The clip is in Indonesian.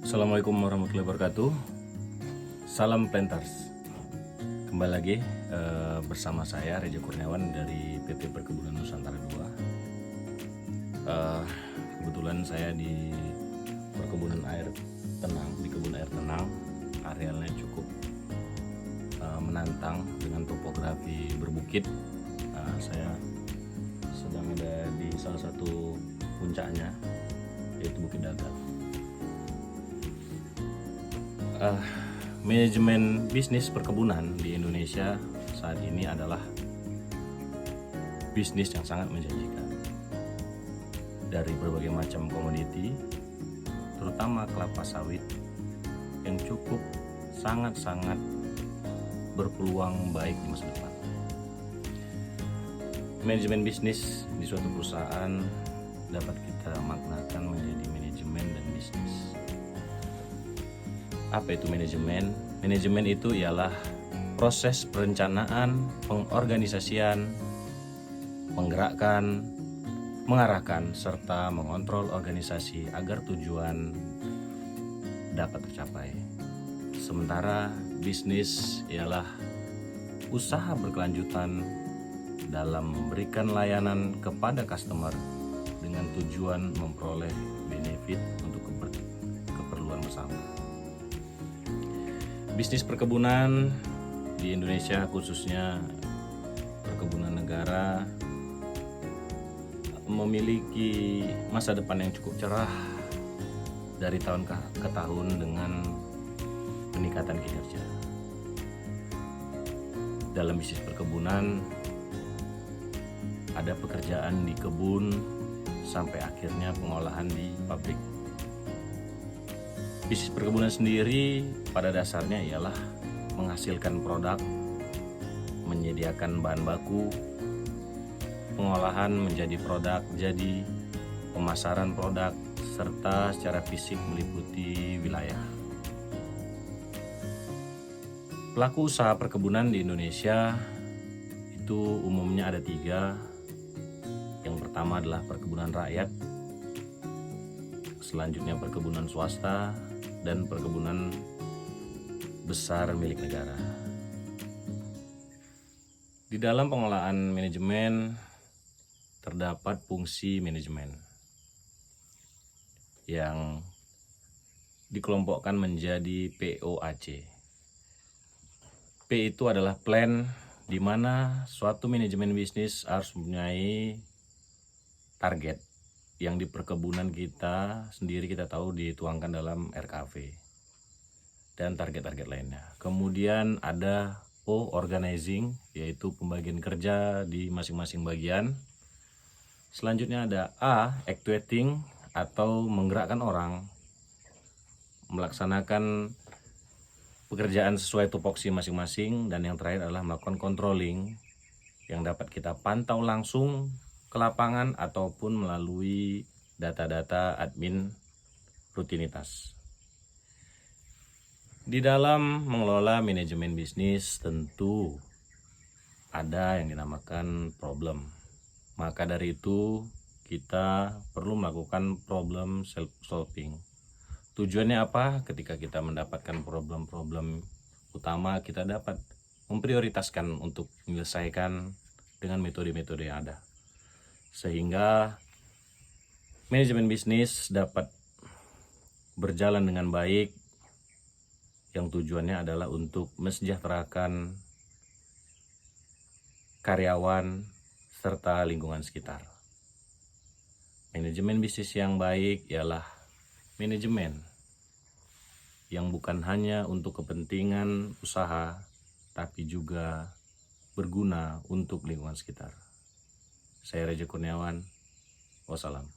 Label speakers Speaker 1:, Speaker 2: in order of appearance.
Speaker 1: Assalamualaikum warahmatullahi wabarakatuh. Salam Planters. Kembali lagi bersama saya Reja Kurniawan dari PT Perkebunan Nusantara 2. Kebetulan saya di perkebunan air tenang, di kebun air tenang. Arealnya cukup menantang dengan topografi berbukit. Saya sedang ada di salah satu puncaknya, yaitu Bukit Datar. Manajemen bisnis perkebunan di Indonesia saat ini adalah bisnis yang sangat menjanjikan. Dari berbagai macam komoditi, terutama kelapa sawit yang cukup sangat-sangat berpeluang baik di masa depan. Manajemen bisnis di suatu perusahaan dapat kita maknakan menjadi manajemen dan bisnis. Apa itu manajemen? Manajemen itu ialah proses perencanaan, pengorganisasian, menggerakkan, mengarahkan, serta mengontrol organisasi agar tujuan dapat tercapai. Sementara bisnis ialah usaha berkelanjutan dalam memberikan layanan kepada customer dengan tujuan memperoleh benefit untuk keperluan bersama. Bisnis perkebunan di Indonesia, khususnya perkebunan negara, memiliki masa depan yang cukup cerah dari tahun ke tahun dengan peningkatan kinerja. Dalam bisnis perkebunan ada pekerjaan di kebun sampai akhirnya pengolahan di pabrik. Bisnis perkebunan sendiri pada dasarnya ialah menghasilkan produk, menyediakan bahan baku, pengolahan menjadi produk, jadi pemasaran produk, serta secara fisik meliputi wilayah. Pelaku usaha perkebunan di Indonesia itu umumnya ada 3. Yang pertama adalah perkebunan rakyat, selanjutnya perkebunan swasta, dan perkebunan besar milik negara. Di dalam pengelolaan manajemen terdapat fungsi manajemen yang dikelompokkan menjadi POAC. P itu adalah plan, di mana suatu manajemen bisnis harus mempunyai target yang di perkebunan kita sendiri kita tahu dituangkan dalam RKV dan target-target lainnya. Kemudian ada O, organizing, yaitu pembagian kerja di masing-masing bagian. Selanjutnya ada A, actuating, atau menggerakkan orang melaksanakan pekerjaan sesuai tupoksi masing-masing. Dan yang terakhir adalah melakukan controlling, yang dapat kita pantau langsung ke lapangan ataupun melalui data-data admin rutinitas. Di dalam mengelola manajemen bisnis tentu ada yang dinamakan problem. Maka dari itu kita perlu melakukan problem self solving. Tujuannya apa? Ketika kita mendapatkan problem-problem utama, kita dapat memprioritaskan untuk menyelesaikan dengan metode-metode yang ada, sehingga manajemen bisnis dapat berjalan dengan baik, yang tujuannya adalah untuk mesejahterakan karyawan serta lingkungan sekitar. Manajemen bisnis yang baik ialah manajemen yang bukan hanya untuk kepentingan usaha, tapi juga berguna untuk lingkungan sekitar. Saya Reja Kurniawan, wassalam.